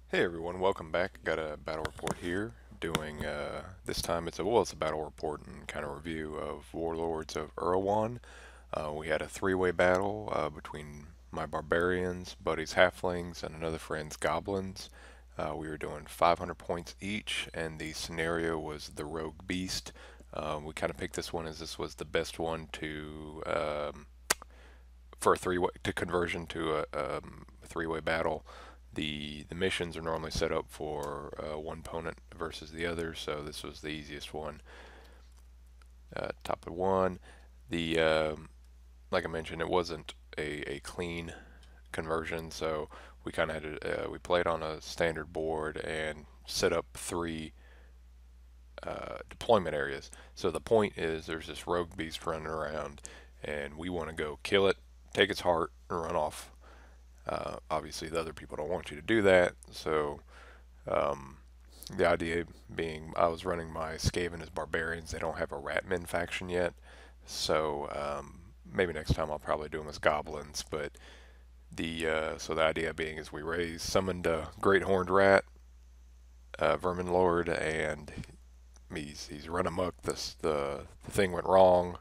Hey everyone, welcome back. Got a battle report here. Doing this time it's a battle report and kind of review of Warlords of Erehwon. We had a three-way battle between my Barbarians, buddy's Halflings, and another friend's Goblins. We were doing 500 points each, and the scenario was the Rogue Beast. We kind of picked this one as this was the best one to for a three-way to conversion to a three-way battle. The missions are normally set up for one opponent versus the other, so this was the easiest one. Top of one, the like I mentioned, it wasn't a clean conversion, so we kind of had to, we played on a standard board and set up three deployment areas. So the point is, there's this rogue beast running around, and we want to go kill it, take its heart, and run off. Obviously, the other people don't want you to do that, so um, the idea being I was running my Skaven as Barbarians. They don't have a Ratmen faction yet, so maybe next time I'll probably do them as Goblins. But the idea being is we summoned a Great Horned Rat, Vermin Lord, and he's run amok. The thing went wrong,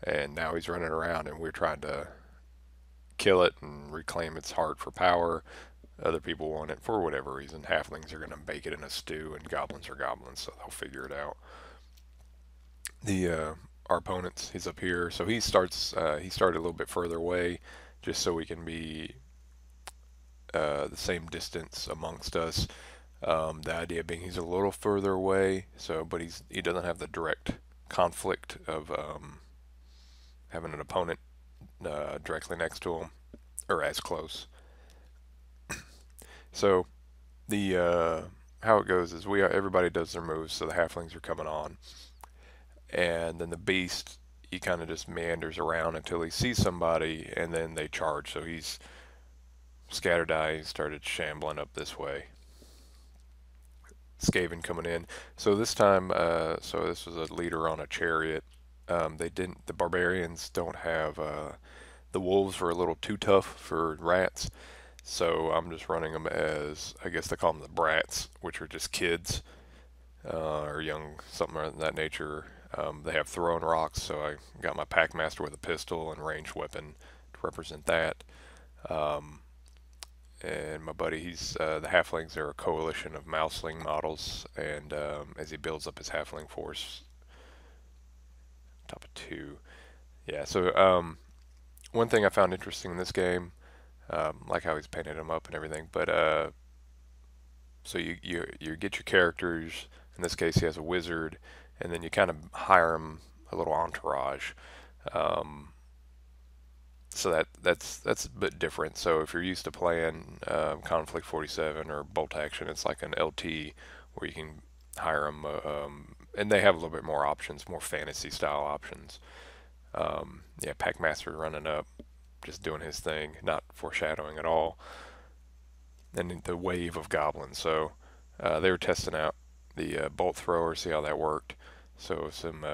and now he's running around, and we're trying to kill it and reclaim its heart for power. Other people want it for whatever reason. Halflings are going to bake it in a stew, and goblins are goblins, so they'll figure it out. The Our opponents, he's up here, so he starts. He started a little bit further away, just so we can be the same distance amongst us. The idea being he's a little further away, so but he doesn't have the direct conflict of having an opponent directly next to him or as close. So the how it goes is everybody does their moves, so the halflings are coming on, and then the beast he kind of just meanders around until he sees somebody, and then they charge. So he's scattered eye started shambling up this way. Skaven coming in. So this time, so this was a leader on a chariot. They didn't. The barbarians don't have. The wolves were a little too tough for rats, so I'm just running them as I guess they call them the brats, which are just kids or young, something of that nature. They have throwing rocks, so I got my packmaster with a pistol and ranged weapon to represent that. Um, and my buddy, he's the halflings are a coalition of mouseling models, and as he builds up his halfling force, top of two. Yeah, so one thing I found interesting in this game, like how he's painted them up and everything, but so you get your characters. In this case, he has a wizard, and then you kind of hire him a little entourage. Um, so that's a bit different. So if you're used to playing Conflict 47 or Bolt Action, it's like an LT where you can hire them, and they have a little bit more options, more fantasy style options. Yeah, Packmaster running up, just doing his thing, not foreshadowing at all. And the wave of goblins. So they were testing out the bolt thrower, see how that worked. So some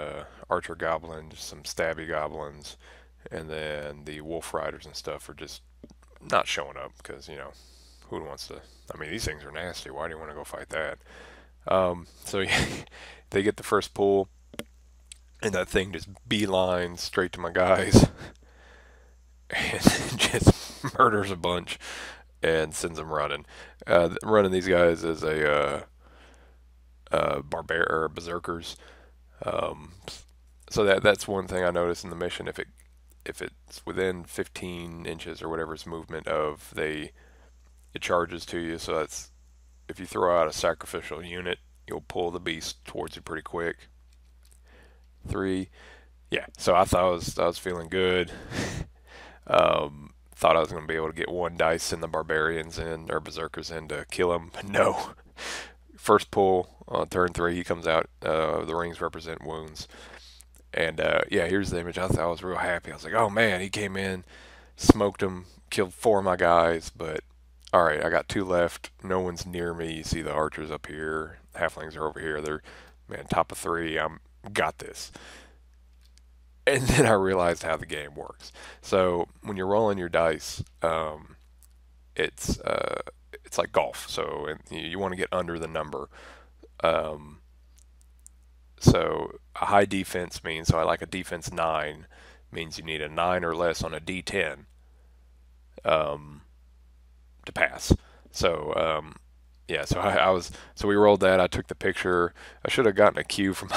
archer goblins, some stabby goblins, and then the wolf riders and stuff are just not showing up because who wants to? I mean, these things are nasty. Why do you want to go fight that? So they get the first pull, and that thing just beelines straight to my guys and just murders a bunch and sends them running. Running these guys as a or berserkers. Um, so that's one thing I noticed in the mission. If it's within 15 inches or whatever its movement of it charges to you. So that's if you throw out a sacrificial unit, you'll pull the beast towards you pretty quick. Three, yeah. So I thought I was feeling good. Thought I was going to be able to get one dice in the barbarians in or berserkers in to kill him, but no. First pull on turn three, he comes out. The rings represent wounds, and yeah, here's the image. I was real happy. I was like, oh man, he came in, smoked him, killed four of my guys. But all right, I got two left. No one's near me. You see the archers up here. Halflings are over here. They're man top of three. I'm got this. And then I realized how the game works. So when you're rolling your dice, it's it's like golf. So you want to get under the number. Um, so a high defense means, so I like a defense 9 means you need a 9 or less on a D10 um, to pass. So yeah, so so we rolled that. I took the picture. I should have gotten a cue from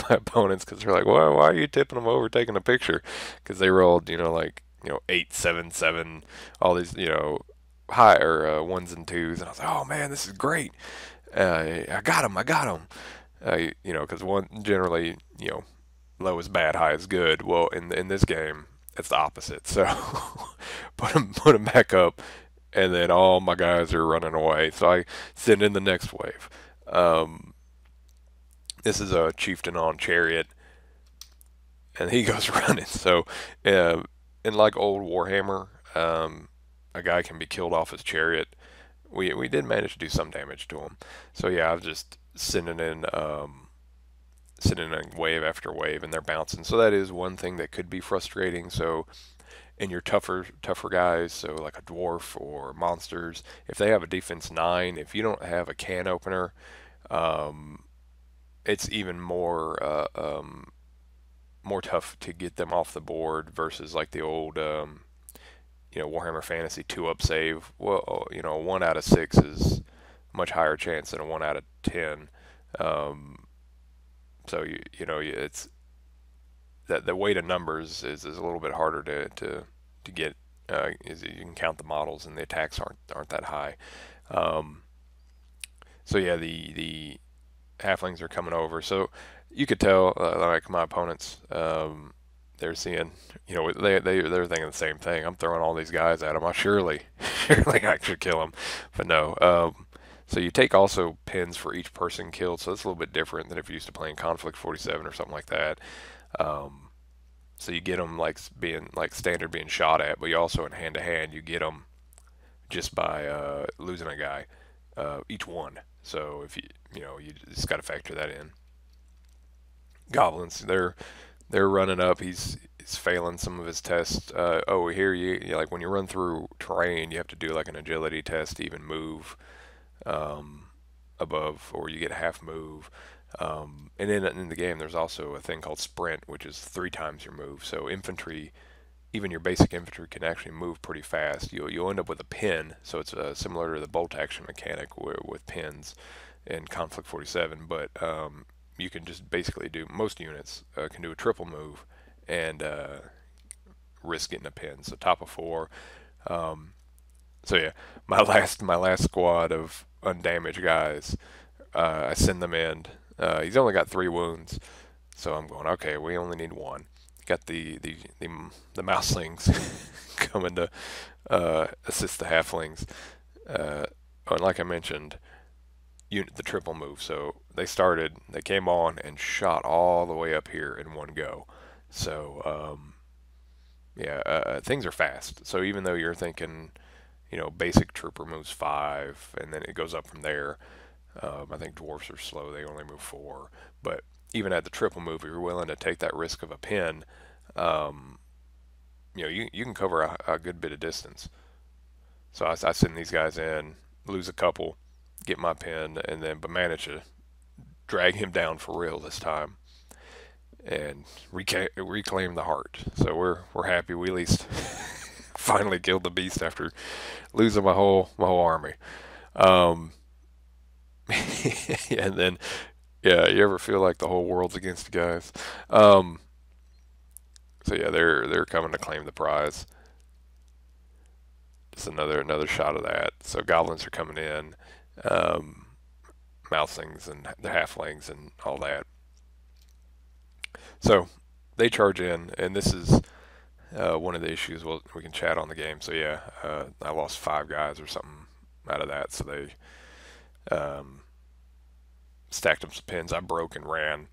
my opponents because they're like, why are you tipping them over taking a picture? Because they rolled, like 8, 7, 7, all these high or ones and twos, and I was like, oh man, this is great. I got him. I got him. Because one generally, low is bad, high is good. Well, in this game, it's the opposite. So put him back up, and then all my guys are running away. So I send in the next wave. This is a chieftain on chariot, and he goes running. So, in like old Warhammer, a guy can be killed off his chariot. We did manage to do some damage to him. So yeah, I was just sending in wave after wave, and they're bouncing. So that is one thing that could be frustrating. So in your tougher guys, so like a dwarf or monsters, if they have a defense 9, if you don't have a can opener, um, it's even more tough to get them off the board versus like the old Warhammer Fantasy 2-up save. Well, 1 out of 6 is much higher chance than a 1 out of 10. Um, so it's that the weight of numbers is a little bit harder to get. Is you can count the models and the attacks aren't that high. Um, so yeah, the halflings are coming over. So you could tell, like my opponents, they're seeing, they're thinking the same thing. I'm throwing all these guys at them. Surely I should kill them, but no. So you take also pins for each person killed. So that's a little bit different than if you're used to playing Conflict 47 or something like that. Um, so you get them like being like standard being shot at, but you also in hand to hand you get them just by losing a guy, each one. So if you just got to factor that in. Goblins, they're running up. He's failing some of his tests. Oh, here like when you run through terrain, you have to do like an agility test to even move um, above, or you get half move. And then in the game, there's also a thing called sprint, which is 3 times your move. So infantry, even your basic infantry, can actually move pretty fast. You'll end up with a pin, so it's similar to the bolt action mechanic with pins in Conflict 47, but you can just basically do, most units can do a triple move and risk getting a pin. So top of 4. Um, so yeah, my last squad of undamaged guys, I send them in. He's only got 3 wounds, so I'm going, okay, we only need 1. Got the mouselings coming to assist the halflings. And like I mentioned, the triple move. So they came on and shot all the way up here in one go. So yeah, things are fast. So even though you're thinking, basic trooper moves 5, and then it goes up from there. I think dwarfs are slow; they only move 4. But even at the triple move, if you're willing to take that risk of a pin, um, you can cover a good bit of distance. So I send these guys in, lose a couple, get my pin, and then but manage to drag him down for real this time and reclaim the heart. So we're happy. We at least finally killed the beast after losing my whole army. Um, and then yeah, you ever feel like the whole world's against you guys? Um, so yeah, they're coming to claim the prize. Just another shot of that. So goblins are coming in, um, mouselings and the halflings and all that. So they charge in, and this is one of the issues. Well, we can chat on the game. So yeah, I lost 5 guys or something out of that. So they stacked them some pins. I broke and ran.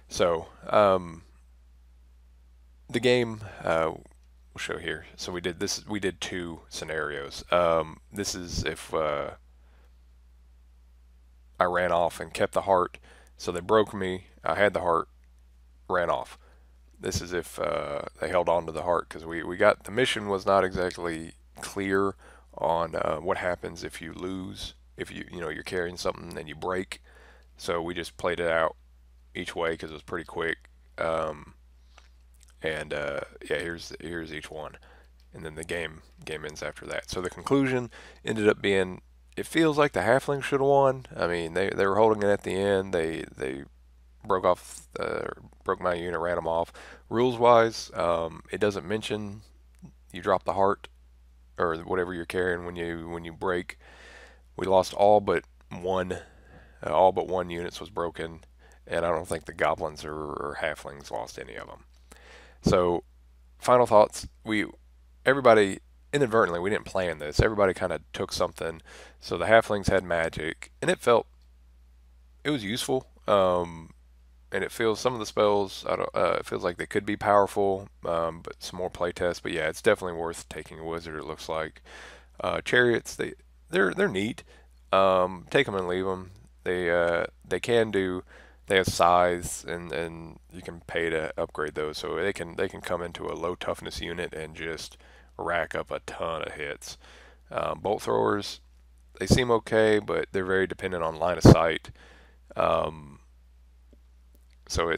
So the game we'll show here. So we did this. We did 2 scenarios. This is if I ran off and kept the heart. So they broke me. I had the heart, ran off. This is if they held on to the heart, because we got the mission was not exactly clear on what happens if you lose, if you're carrying something and you break. So we just played it out each way because it was pretty quick. Um, and yeah, here's each one, and then the game ends after that. So the conclusion ended up being, it feels like the Halflings should have won. I mean, they were holding it at the end. They broke my unit, ran them off. Rules wise, it doesn't mention you drop the heart or whatever you're carrying when you break. We lost all but one units was broken, and I don't think the goblins or halflings lost any of them. So final thoughts. Everybody inadvertently, we didn't plan this. Everybody kind of took something. So the halflings had magic, and it was useful. And it feels some of the spells. It feels like they could be powerful, but some more playtest. But yeah, it's definitely worth taking a wizard. It looks like chariots. They're neat. Take them and leave them. They can do. They have scythes, and you can pay to upgrade those, so they can come into a low toughness unit and just rack up a ton of hits. Bolt throwers, they seem okay, but they're very dependent on line of sight. Um, so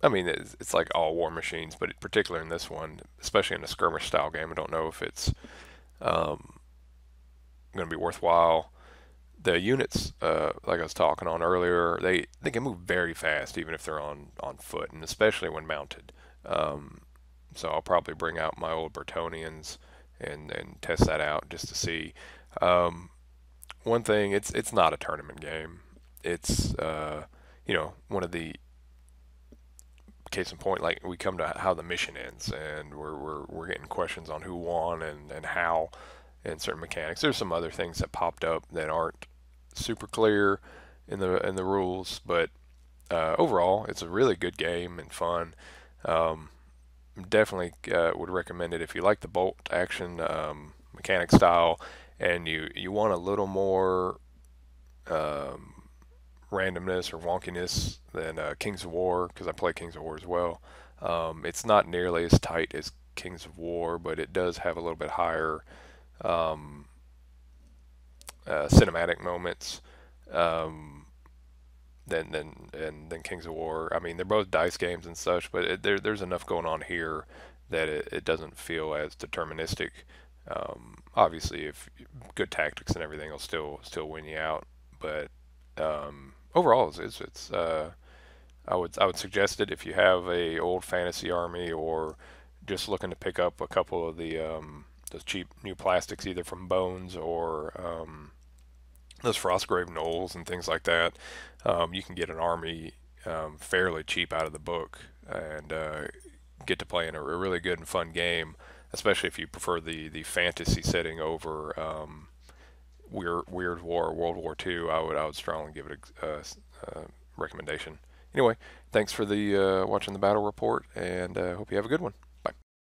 I mean, it's like all war machines, but particularly in this one, especially in a skirmish style game, I don't know if it's um, going to be worthwhile. The units, like I was talking on earlier, they can move very fast, even if they're on foot, and especially when mounted. Um, so I'll probably bring out my old Bretonnians and test that out just to see. Um, One thing, it's not a tournament game. It's one of the case in point, like we come to how the mission ends, and we're getting questions on who won and how, and certain mechanics. There's some other things that popped up that aren't super clear in the rules, but overall, it's a really good game and fun. Um, Definitely would recommend it if you like the bolt action mechanic style, and you want a little more um, randomness or wonkiness than Kings of War, because I play Kings of War as well. It's not nearly as tight as Kings of War, but it does have a little bit higher um, cinematic moments um, than Kings of War. I mean, they're both dice games and such, but there's enough going on here that it doesn't feel as deterministic. Obviously, if good tactics and everything will still win you out, but overall, I would suggest it if you have a old fantasy army or just looking to pick up a couple of the cheap new plastics, either from Bones or those Frostgrave Knolls and things like that. You can get an army fairly cheap out of the book and get to play in a really good and fun game, especially if you prefer the fantasy setting over Weird War, World War II. I would strongly give it a recommendation. Anyway, thanks for the watching the battle report, and hope you have a good one.